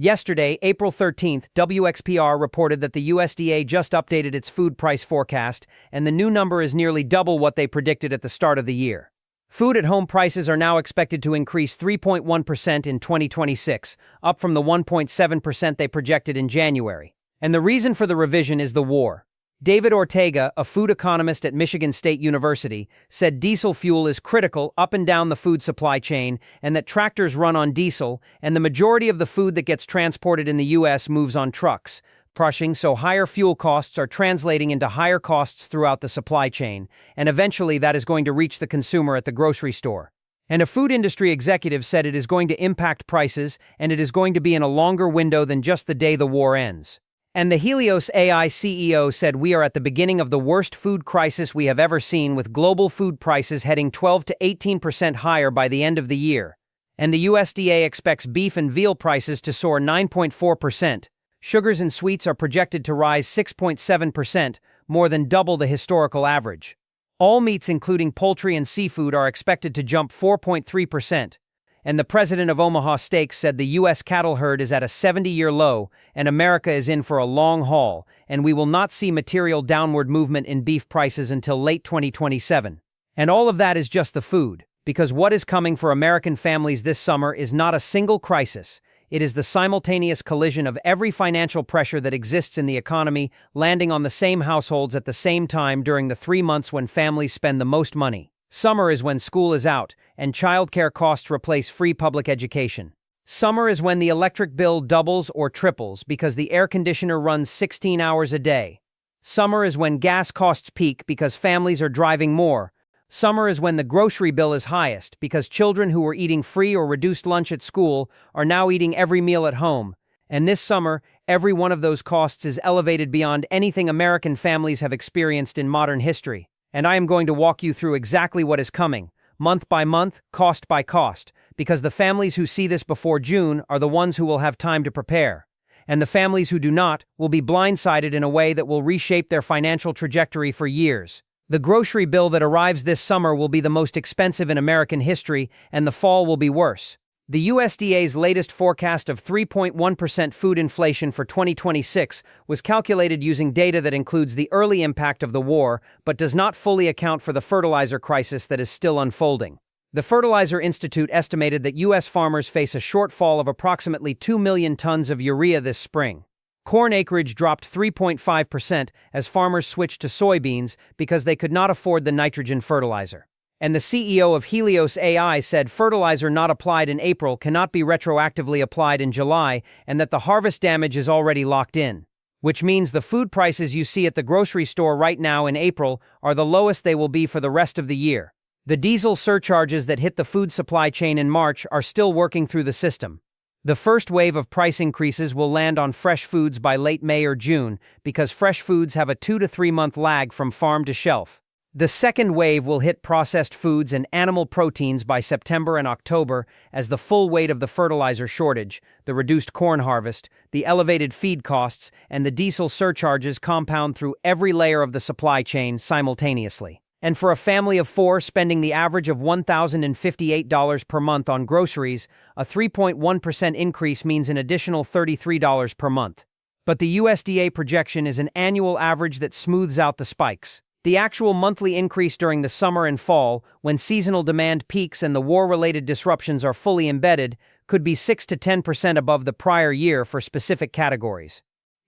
Yesterday, April 13th, WXPR reported that the USDA just updated its food price forecast, and the new number is nearly double what they predicted at the start of the year. Food-at-home prices are now expected to increase 3.1% in 2026, up from the 1.7% they projected in January. And the reason for the revision is the war. David Ortega, a food economist at Michigan State University, said diesel fuel is critical up and down the food supply chain and that tractors run on diesel, and the majority of the food that gets transported in the U.S. moves on trucks, pushing so higher fuel costs are translating into higher costs throughout the supply chain, and eventually that is going to reach the consumer at the grocery store. And a food industry executive said it is going to impact prices, and it is going to be in a longer window than just the day the war ends. And the Helios AI CEO said we are at the beginning of the worst food crisis we have ever seen, with global food prices heading 12 to 18% higher by the end of the year. And the USDA expects beef and veal prices to soar 9.4%. Sugars and sweets are projected to rise 6.7%, more than double the historical average. All meats, including poultry and seafood, are expected to jump 4.3%. And the president of Omaha Steaks said the U.S. cattle herd is at a 70-year low, and America is in for a long haul, and we will not see material downward movement in beef prices until late 2027. And all of that is just the food, because what is coming for American families this summer is not a single crisis. It is the simultaneous collision of every financial pressure that exists in the economy landing on the same households at the same time during the 3 months when families spend the most money. Summer is when school is out, and childcare costs replace free public education. Summer is when the electric bill doubles or triples because the air conditioner runs 16 hours a day. Summer is when gas costs peak because families are driving more. Summer is when the grocery bill is highest because children who were eating free or reduced lunch at school are now eating every meal at home. And this summer, every one of those costs is elevated beyond anything American families have experienced in modern history. And I am going to walk you through exactly what is coming, month by month, cost by cost, because the families who see this before June are the ones who will have time to prepare. And the families who do not will be blindsided in a way that will reshape their financial trajectory for years. The grocery bill that arrives this summer will be the most expensive in American history, and the fall will be worse. The USDA's latest forecast of 3.1% food inflation for 2026 was calculated using data that includes the early impact of the war, but does not fully account for the fertilizer crisis that is still unfolding. The Fertilizer Institute estimated that U.S. farmers face a shortfall of approximately 2 million tons of urea this spring. Corn acreage dropped 3.5% as farmers switched to soybeans because they could not afford the nitrogen fertilizer. And the CEO of Helios AI said fertilizer not applied in April cannot be retroactively applied in July, and that the harvest damage is already locked in. Which means the food prices you see at the grocery store right now in April are the lowest they will be for the rest of the year. The diesel surcharges that hit the food supply chain in March are still working through the system. The first wave of price increases will land on fresh foods by late May or June, because fresh foods have a 2 to 3 month lag from farm to shelf. The second wave will hit processed foods and animal proteins by September and October, as the full weight of the fertilizer shortage, the reduced corn harvest, the elevated feed costs, and the diesel surcharges compound through every layer of the supply chain simultaneously. And for a family of 4 spending the average of $1,058 per month on groceries, a 3.1% increase means an additional $33 per month. But the USDA projection is an annual average that smooths out the spikes. The actual monthly increase during the summer and fall, when seasonal demand peaks and the war-related disruptions are fully embedded, could be 6 to 10% above the prior year for specific categories.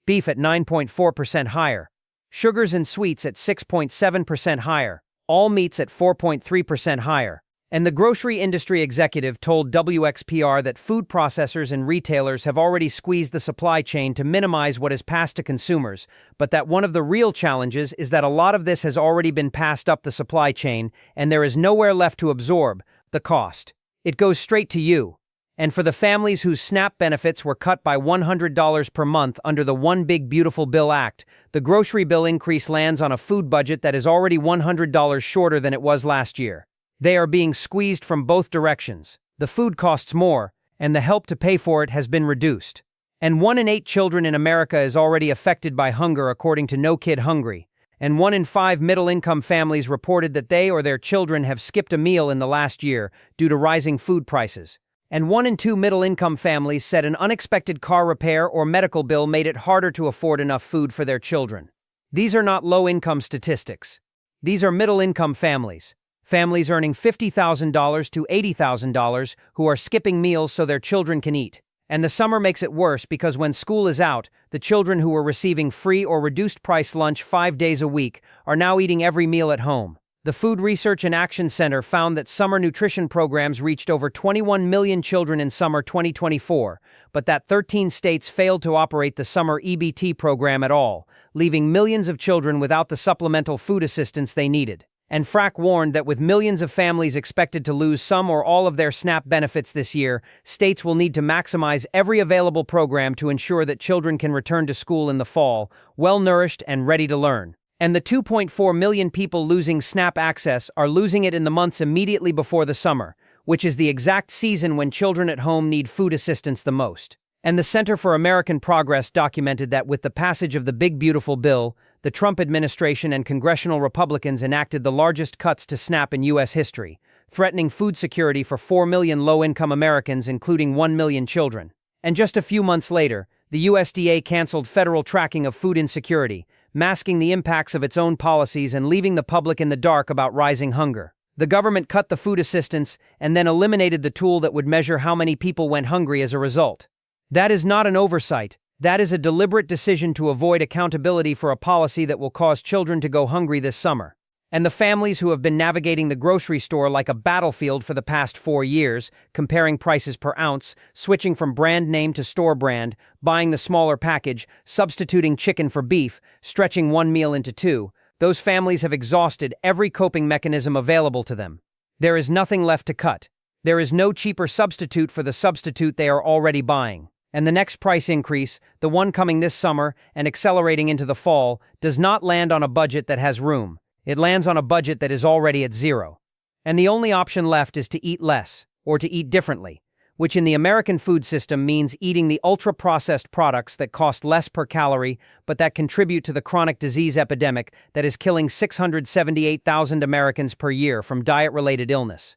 Beef at 9.4% higher. Sugars and sweets at 6.7% higher. All meats at 4.3% higher. And the grocery industry executive told WXPR that food processors and retailers have already squeezed the supply chain to minimize what is passed to consumers, but that one of the real challenges is that a lot of this has already been passed up the supply chain, and there is nowhere left to absorb the cost. It goes straight to you. And for the families whose SNAP benefits were cut by $100 per month under the One Big Beautiful Bill Act, the grocery bill increase lands on a food budget that is already $100 shorter than it was last year. They are being squeezed from both directions. The food costs more, and the help to pay for it has been reduced. And 1 in 8 children in America is already affected by hunger, according to No Kid Hungry. And 1 in 5 middle-income families reported that they or their children have skipped a meal in the last year due to rising food prices. And 1 in 2 middle-income families said an unexpected car repair or medical bill made it harder to afford enough food for their children. These are not low-income statistics. These are middle-income families. Families earning $50,000 to $80,000 who are skipping meals so their children can eat. And the summer makes it worse because when school is out, the children who were receiving free or reduced-price lunch 5 days a week are now eating every meal at home. The Food Research and Action Center found that summer nutrition programs reached over 21 million children in summer 2024, but that 13 states failed to operate the summer EBT program at all, leaving millions of children without the supplemental food assistance they needed. And FRAC warned that with millions of families expected to lose some or all of their SNAP benefits this year, states will need to maximize every available program to ensure that children can return to school in the fall, well-nourished and ready to learn. And the 2.4 million people losing SNAP access are losing it in the months immediately before the summer, which is the exact season when children at home need food assistance the most. And the Center for American Progress documented that with the passage of the Big Beautiful Bill, the Trump administration and congressional Republicans enacted the largest cuts to SNAP in U.S. history, threatening food security for 4 million low-income Americans, including 1 million children. And just a few months later, the USDA canceled federal tracking of food insecurity, masking the impacts of its own policies and leaving the public in the dark about rising hunger. The government cut the food assistance and then eliminated the tool that would measure how many people went hungry as a result. That is not an oversight. That is a deliberate decision to avoid accountability for a policy that will cause children to go hungry this summer. And the families who have been navigating the grocery store like a battlefield for the past 4 years, comparing prices per ounce, switching from brand name to store brand, buying the smaller package, substituting chicken for beef, stretching one meal into 2, those families have exhausted every coping mechanism available to them. There is nothing left to cut. There is no cheaper substitute for the substitute they are already buying. And the next price increase, the one coming this summer and accelerating into the fall, does not land on a budget that has room. It lands on a budget that is already at zero. And the only option left is to eat less, or to eat differently, which in the American food system means eating the ultra-processed products that cost less per calorie, but that contribute to the chronic disease epidemic that is killing 678,000 Americans per year from diet-related illness.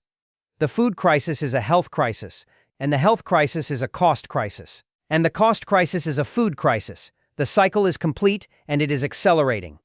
The food crisis is a health crisis, and the health crisis is a cost crisis. And the cost crisis is a food crisis. The cycle is complete, and it is accelerating.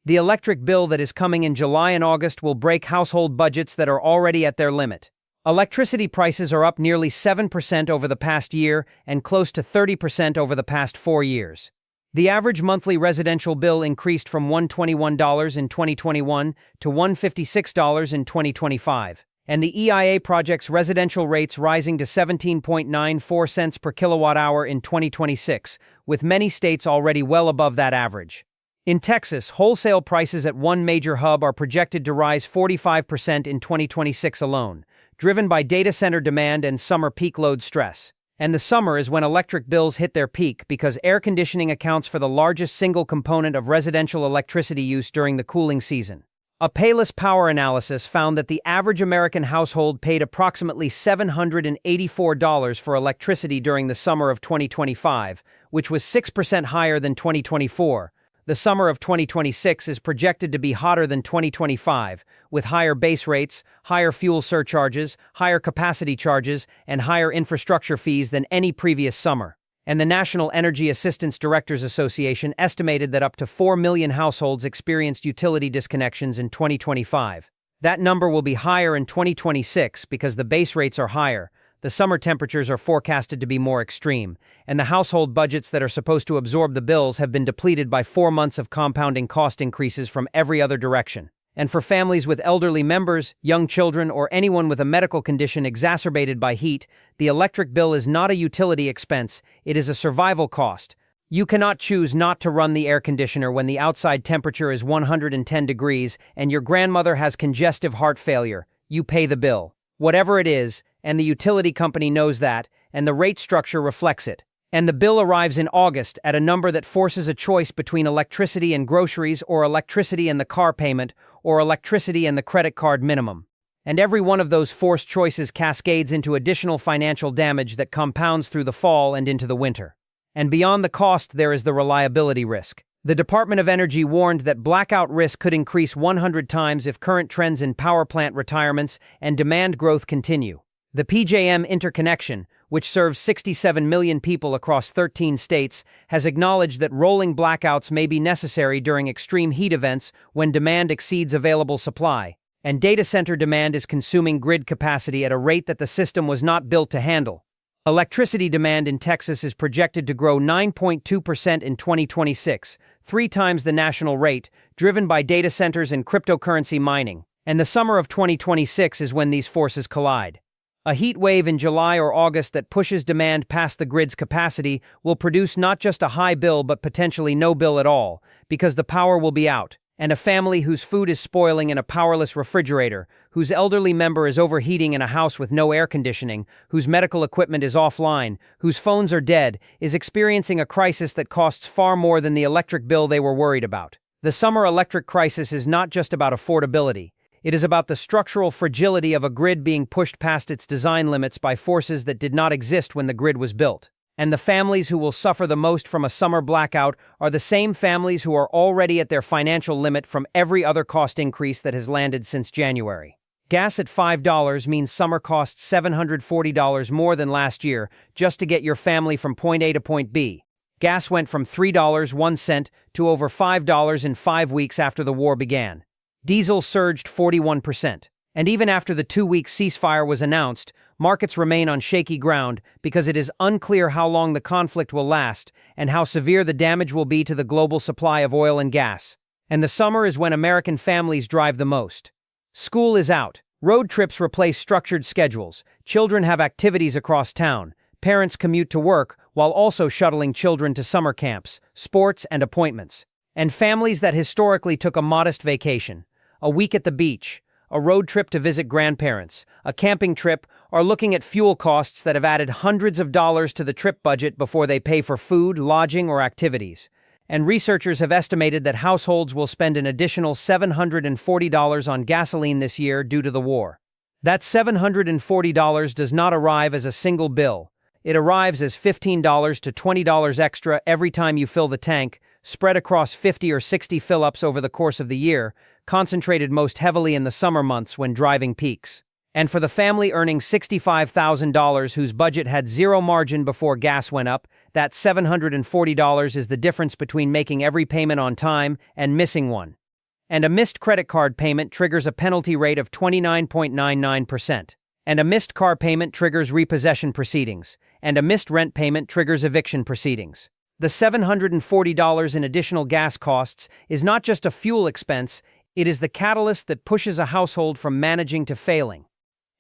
The electric bill that is coming in July and August will break household budgets that are already at their limit. Electricity prices are up nearly 7% over the past year and close to 30% over the past 4 years. The average monthly residential bill increased from $121 in 2021 to $156 in 2025. And the EIA projects residential rates rising to 17.94 cents per kilowatt hour in 2026, with many states already well above that average. In Texas, wholesale prices at one major hub are projected to rise 45% in 2026 alone, driven by data center demand and summer peak load stress. And the summer is when electric bills hit their peak because air conditioning accounts for the largest single component of residential electricity use during the cooling season. A Payless Power analysis found that the average American household paid approximately $784 for electricity during the summer of 2025, which was 6% higher than 2024. The summer of 2026 is projected to be hotter than 2025, with higher base rates, higher fuel surcharges, higher capacity charges, and higher infrastructure fees than any previous summer. And the National Energy Assistance Directors Association estimated that up to 4 million households experienced utility disconnections in 2025. That number will be higher in 2026 because the base rates are higher, the summer temperatures are forecasted to be more extreme, and the household budgets that are supposed to absorb the bills have been depleted by 4 months of compounding cost increases from every other direction. And for families with elderly members, young children, or anyone with a medical condition exacerbated by heat, the electric bill is not a utility expense, it is a survival cost. You cannot choose not to run the air conditioner when the outside temperature is 110 degrees and your grandmother has congestive heart failure. You pay the bill. Whatever it is, and the utility company knows that, and the rate structure reflects it. And the bill arrives in August at a number that forces a choice between electricity and groceries, or electricity and the car payment, or electricity and the credit card minimum. And every one of those forced choices cascades into additional financial damage that compounds through the fall and into the winter. And beyond the cost, there is the reliability risk. The Department of Energy warned that blackout risk could increase 100 times if current trends in power plant retirements and demand growth continue. The PJM interconnection, which serves 67 million people across 13 states, has acknowledged that rolling blackouts may be necessary during extreme heat events when demand exceeds available supply, and data center demand is consuming grid capacity at a rate that the system was not built to handle. Electricity demand in Texas is projected to grow 9.2% in 2026, 3 times the national rate, driven by data centers and cryptocurrency mining. And the summer of 2026 is when these forces collide. A heat wave in July or August that pushes demand past the grid's capacity will produce not just a high bill but potentially no bill at all, because the power will be out, and a family whose food is spoiling in a powerless refrigerator, whose elderly member is overheating in a house with no air conditioning, whose medical equipment is offline, whose phones are dead, is experiencing a crisis that costs far more than the electric bill they were worried about. The summer electric crisis is not just about affordability. It is about the structural fragility of a grid being pushed past its design limits by forces that did not exist when the grid was built. And the families who will suffer the most from a summer blackout are the same families who are already at their financial limit from every other cost increase that has landed since January. Gas at $5 means summer costs $740 more than last year just to get your family from point A to point B. Gas went from $3.01 to over $5 in 5 weeks after the war began. Diesel surged 41%. And even after the 2-week ceasefire was announced, markets remain on shaky ground because it is unclear how long the conflict will last and how severe the damage will be to the global supply of oil and gas. And the summer is when American families drive the most. School is out. Road trips replace structured schedules. Children have activities across town. Parents commute to work while also shuttling children to summer camps, sports, and appointments. And families that historically took a modest vacation, a week at the beach, a road trip to visit grandparents, a camping trip, are looking at fuel costs that have added hundreds of dollars to the trip budget before they pay for food, lodging, or activities. And researchers have estimated that households will spend an additional $740 on gasoline this year due to the war. That $740 does not arrive as a single bill. It arrives as $15 to $20 extra every time you fill the tank, spread across 50 or 60 fill-ups over the course of the year, concentrated most heavily in the summer months when driving peaks. And for the family earning $65,000 whose budget had zero margin before gas went up, that $740 is the difference between making every payment on time and missing one. And a missed credit card payment triggers a penalty rate of 29.99%. And a missed car payment triggers repossession proceedings. And a missed rent payment triggers eviction proceedings. The $740 in additional gas costs is not just a fuel expense, it is the catalyst that pushes a household from managing to failing.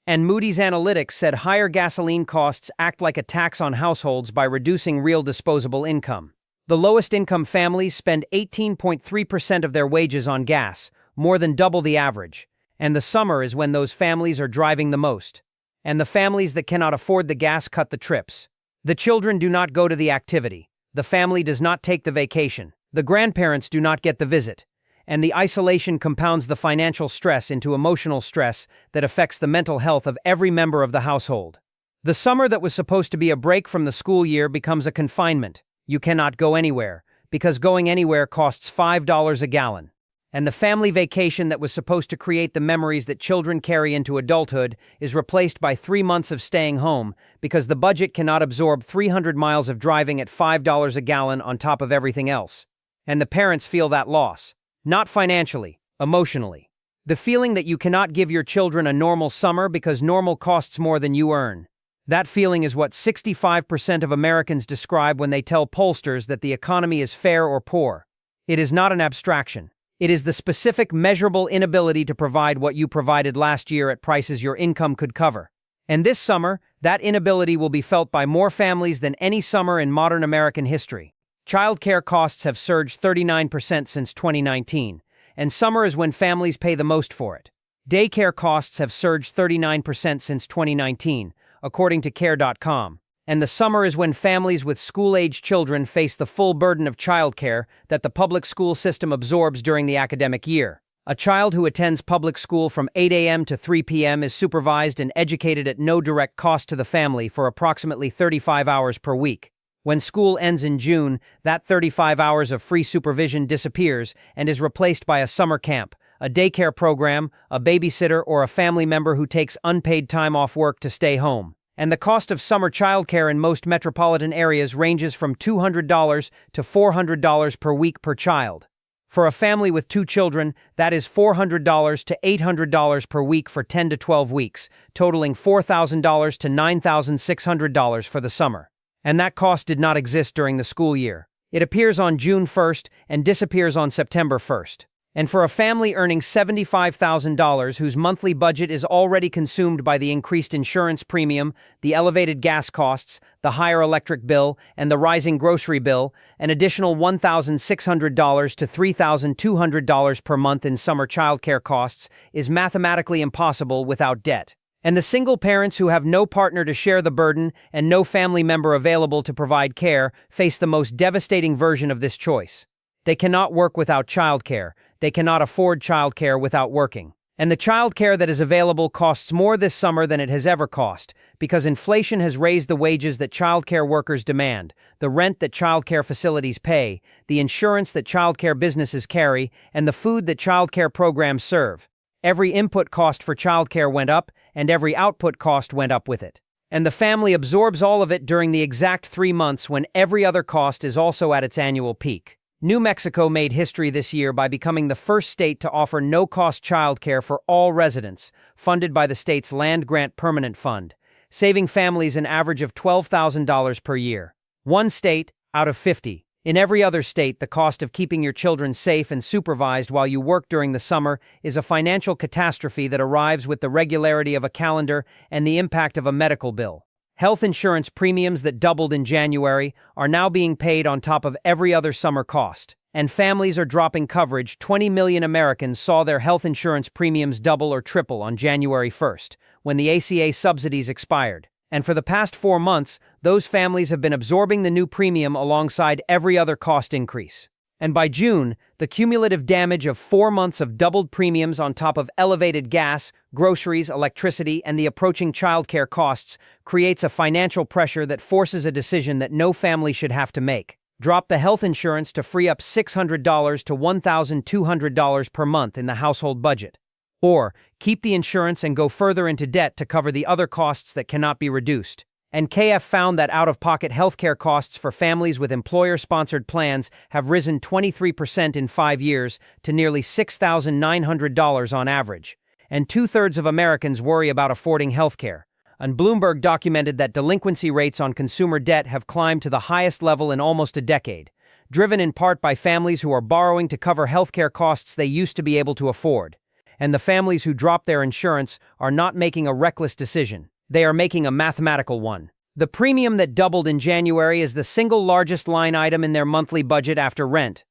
And Moody's Analytics said higher gasoline costs act like a tax on households by reducing real disposable income. The lowest income families spend 18.3% of their wages on gas, more than double the average. And the summer is when those families are driving the most. And the families that cannot afford the gas cut the trips. The children do not go to the activity. The family does not take the vacation. The grandparents do not get the visit. And the isolation compounds the financial stress into emotional stress that affects the mental health of every member of the household. The summer that was supposed to be a break from the school year becomes a confinement. You cannot go anywhere, because going anywhere costs $5 a gallon. And the family vacation that was supposed to create the memories that children carry into adulthood is replaced by 3 months of staying home because the budget cannot absorb 300 miles of driving at $5 a gallon on top of everything else. And the parents feel that loss. Not financially, emotionally. The feeling that you cannot give your children a normal summer because normal costs more than you earn. That feeling is what 65% of Americans describe when they tell pollsters that the economy is fair or poor. It is not an abstraction. It is the specific, measurable inability to provide what you provided last year at prices your income could cover. And this summer, that inability will be felt by more families than any summer in modern American history. Childcare costs have surged 39% since 2019, and summer is when families pay the most for it. Daycare costs have surged 39% since 2019, according to Care.com. And the summer is when families with school-age children face the full burden of childcare that the public school system absorbs during the academic year. A child who attends public school from 8 a.m. to 3 p.m. is supervised and educated at no direct cost to the family for approximately 35 hours per week. When school ends in June, that 35 hours of free supervision disappears and is replaced by a summer camp, a daycare program, a babysitter, or a family member who takes unpaid time off work to stay home. And the cost of summer childcare in most metropolitan areas ranges from $200 to $400 per week per child. For a family with 2 children, that is $400 to $800 per week for 10 to 12 weeks, totaling $4,000 to $9,600 for the summer. And that cost did not exist during the school year. It appears on June 1st and disappears on September 1st. And for a family earning $75,000 whose monthly budget is already consumed by the increased insurance premium, the elevated gas costs, the higher electric bill, and the rising grocery bill, an additional $1,600 to $3,200 per month in summer childcare costs is mathematically impossible without debt. And the single parents who have no partner to share the burden and no family member available to provide care face the most devastating version of this choice. They cannot work without childcare. They cannot afford childcare without working. And the childcare that is available costs more this summer than it has ever cost, because inflation has raised the wages that childcare workers demand, the rent that childcare facilities pay, the insurance that childcare businesses carry, and the food that childcare programs serve. Every input cost for childcare went up, and every output cost went up with it. And the family absorbs all of it during the exact 3 months when every other cost is also at its annual peak. New Mexico made history this year by becoming the first state to offer no-cost childcare for all residents, funded by the state's Land Grant Permanent Fund, saving families an average of $12,000 per year. One state out of 50. In every other state, the cost of keeping your children safe and supervised while you work during the summer is a financial catastrophe that arrives with the regularity of a calendar and the impact of a medical bill. Health insurance premiums that doubled in January are now being paid on top of every other summer cost. And families are dropping coverage. 20 million Americans saw their health insurance premiums double or triple on January 1st, when the ACA subsidies expired. And for the past 4 months, those families have been absorbing the new premium alongside every other cost increase. And by June, the cumulative damage of 4 months of doubled premiums on top of elevated gas, groceries, electricity, and the approaching childcare costs creates a financial pressure that forces a decision that no family should have to make. Drop the health insurance to free up $600 to $1,200 per month in the household budget. Or keep the insurance and go further into debt to cover the other costs that cannot be reduced. And KF found that out-of-pocket healthcare costs for families with employer-sponsored plans have risen 23% in 5 years to nearly $6,900 on average. And 2/3 of Americans worry about affording healthcare. And Bloomberg documented that delinquency rates on consumer debt have climbed to the highest level in almost a decade, driven in part by families who are borrowing to cover healthcare costs they used to be able to afford. And the families who drop their insurance are not making a reckless decision. They are making a mathematical one. The premium that doubled in January is the single largest line item in their monthly budget after rent.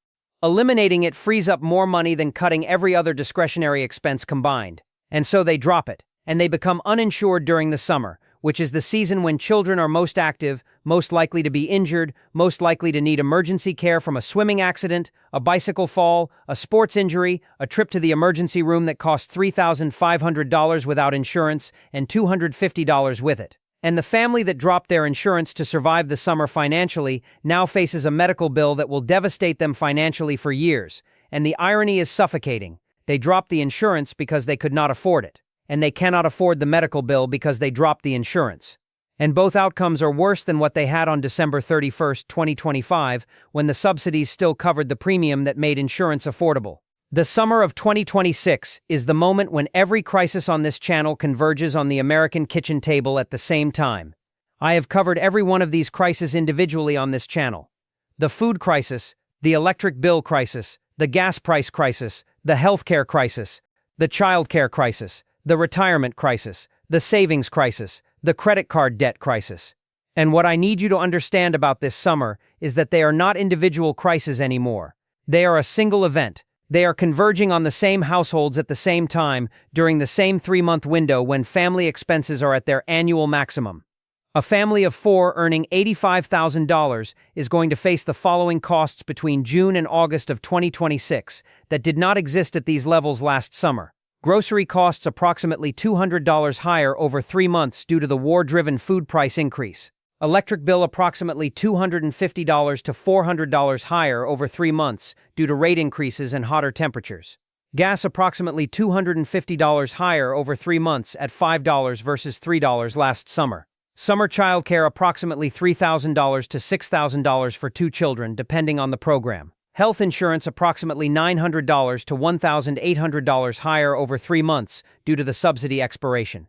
Eliminating it frees up more money than cutting every other discretionary expense combined. And so they drop it, and they become uninsured during the summer, which is the season when children are most active, most likely to be injured, most likely to need emergency care from a swimming accident, a bicycle fall, a sports injury, a trip to the emergency room that costs $3,500 without insurance and $250 with it. And the family that dropped their insurance to survive the summer financially now faces a medical bill that will devastate them financially for years. And the irony is suffocating. They dropped the insurance because they could not afford it. And they cannot afford the medical bill because they dropped the insurance. And both outcomes are worse than what they had on December 31st, 2025, when the subsidies still covered the premium that made insurance affordable. The summer of 2026 is the moment when every crisis on this channel converges on the American kitchen table at the same time. I have covered every one of these crises individually on this channel. The food crisis, the electric bill crisis, the gas price crisis, the healthcare crisis, the childcare crisis, the retirement crisis, the savings crisis, the credit card debt crisis. And what I need you to understand about this summer is that they are not individual crises anymore. They are a single event. They are converging on the same households at the same time during the same 3-month window when family expenses are at their annual maximum. A family of 4 earning $85,000 is going to face the following costs between June and August of 2026 that did not exist at these levels last summer. Grocery costs approximately $200 higher over 3 months due to the war-driven food price increase. Electric bill approximately $250 to $400 higher over 3 months due to rate increases and hotter temperatures. Gas approximately $250 higher over 3 months at $5 versus $3 last summer. Summer childcare approximately $3,000 to $6,000 for 2 children, depending on the program. Health insurance approximately $900 to $1,800 higher over 3 months due to the subsidy expiration.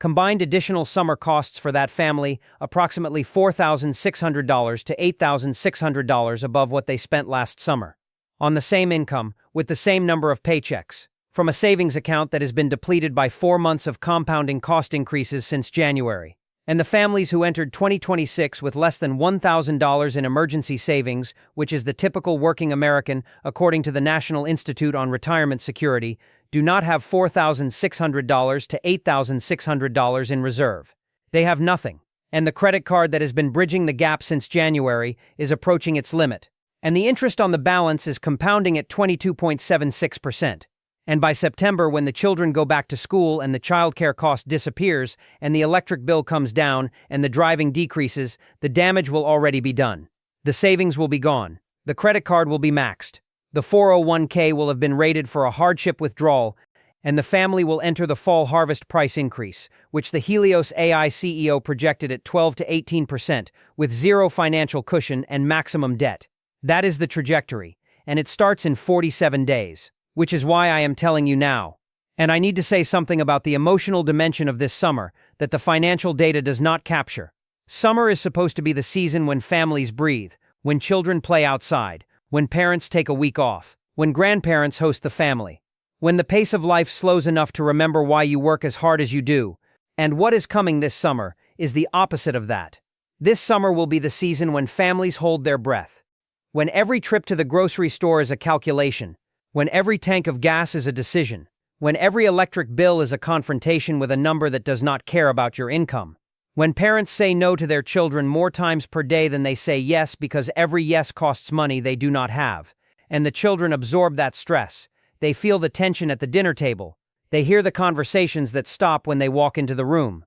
Combined additional summer costs for that family approximately $4,600 to $8,600 above what they spent last summer. On the same income, with the same number of paychecks. From a savings account that has been depleted by 4 months of compounding cost increases since January. And the families who entered 2026 with less than $1,000 in emergency savings, which is the typical working American according to the National Institute on Retirement Security, do not have $4,600 to $8,600 in reserve. They have nothing. And the credit card that has been bridging the gap since January is approaching its limit. And the interest on the balance is compounding at 22.76%. And by September, when the children go back to school and the childcare cost disappears and the electric bill comes down and the driving decreases, the damage will already be done. The savings will be gone. The credit card will be maxed. The 401k will have been rated for a hardship withdrawal, and the family will enter the fall harvest price increase, which the Helios AI CEO projected at 12 to 18%, with zero financial cushion and maximum debt. That is the trajectory, and it starts in 47 days. Which is why I am telling you now. And I need to say something about the emotional dimension of this summer that the financial data does not capture. Summer is supposed to be the season when families breathe, when children play outside, when parents take a week off, when grandparents host the family, when the pace of life slows enough to remember why you work as hard as you do. And what is coming this summer is the opposite of that. This summer will be the season when families hold their breath, when every trip to the grocery store is a calculation, when every tank of gas is a decision, when every electric bill is a confrontation with a number that does not care about your income, when parents say no to their children more times per day than they say yes because every yes costs money they do not have, and the children absorb that stress, they feel the tension at the dinner table, they hear the conversations that stop when they walk into the room.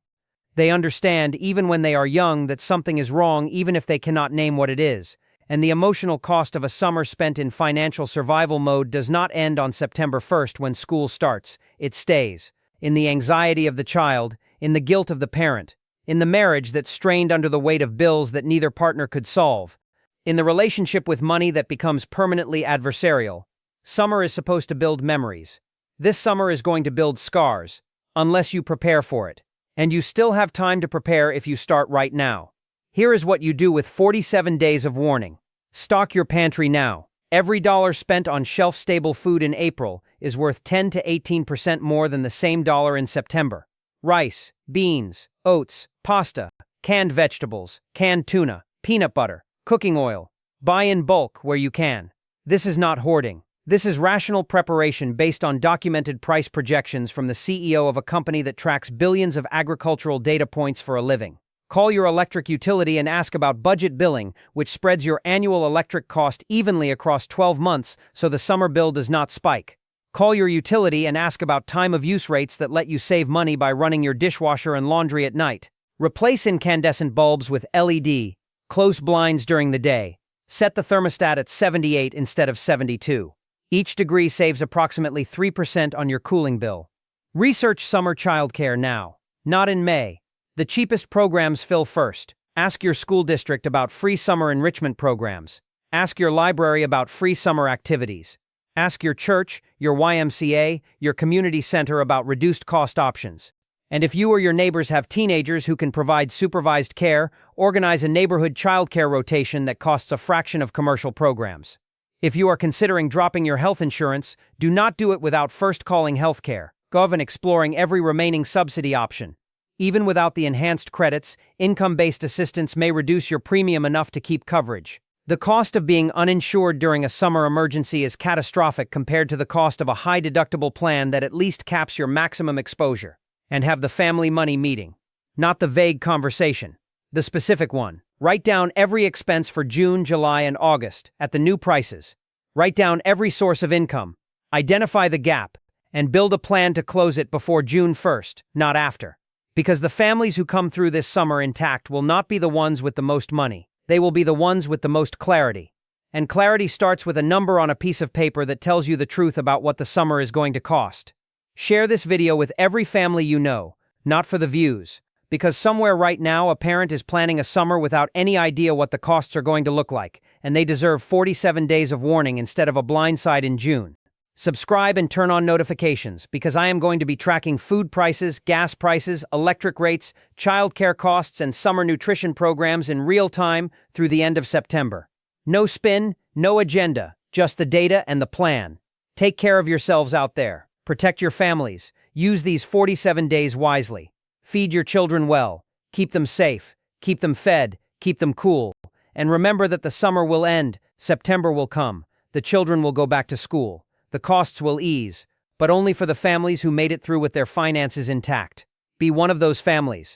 They understand, even when they are young, that something is wrong even if they cannot name what it is. And the emotional cost of a summer spent in financial survival mode does not end on September 1st when school starts. It stays. In the anxiety of the child, in the guilt of the parent, in the marriage that strained under the weight of bills that neither partner could solve, in the relationship with money that becomes permanently adversarial. Summer is supposed to build memories. This summer is going to build scars, unless you prepare for it. And you still have time to prepare if you start right now. Here is what you do with 47 days of warning. Stock your pantry now. Every dollar spent on shelf-stable food in April is worth 10 to 18% more than the same dollar in September. Rice, beans, oats, pasta, canned vegetables, canned tuna, peanut butter, cooking oil. Buy in bulk where you can. This is not hoarding. This is rational preparation based on documented price projections from the CEO of a company that tracks billions of agricultural data points for a living. Call your electric utility and ask about budget billing, which spreads your annual electric cost evenly across 12 months so the summer bill does not spike. Call your utility and ask about time-of-use rates that let you save money by running your dishwasher and laundry at night. Replace incandescent bulbs with LED. Close blinds during the day. Set the thermostat at 78 instead of 72. Each degree saves approximately 3% on your cooling bill. Research summer childcare now, not in May. The cheapest programs fill first. Ask your school district about free summer enrichment programs. Ask your library about free summer activities. Ask your church, your YMCA, your community center about reduced cost options. And if you or your neighbors have teenagers who can provide supervised care, organize a neighborhood childcare rotation that costs a fraction of commercial programs. If you are considering dropping your health insurance, do not do it without first calling Healthcare.gov and exploring every remaining subsidy option. Even without the enhanced credits, income-based assistance may reduce your premium enough to keep coverage. The cost of being uninsured during a summer emergency is catastrophic compared to the cost of a high-deductible plan that at least caps your maximum exposure. And have the family money meeting. Not the vague conversation. The specific one. Write down every expense for June, July, and August at the new prices. Write down every source of income. Identify the gap. And build a plan to close it before June 1st, not after. Because the families who come through this summer intact will not be the ones with the most money. They will be the ones with the most clarity. And clarity starts with a number on a piece of paper that tells you the truth about what the summer is going to cost. Share this video with every family you know, not for the views, because somewhere right now a parent is planning a summer without any idea what the costs are going to look like, and they deserve 47 days of warning instead of a blindside in June. Subscribe and turn on notifications, because I am going to be tracking food prices, gas prices, electric rates, childcare costs, and summer nutrition programs in real time through the end of September. No spin, no agenda, just the data and the plan. Take care of yourselves out there. Protect your families. Use these 47 days wisely. Feed your children well. Keep them safe. Keep them fed. Keep them cool. And remember that the summer will end. September will come. The children will go back to school. The costs will ease, but only for the families who made it through with their finances intact. Be one of those families.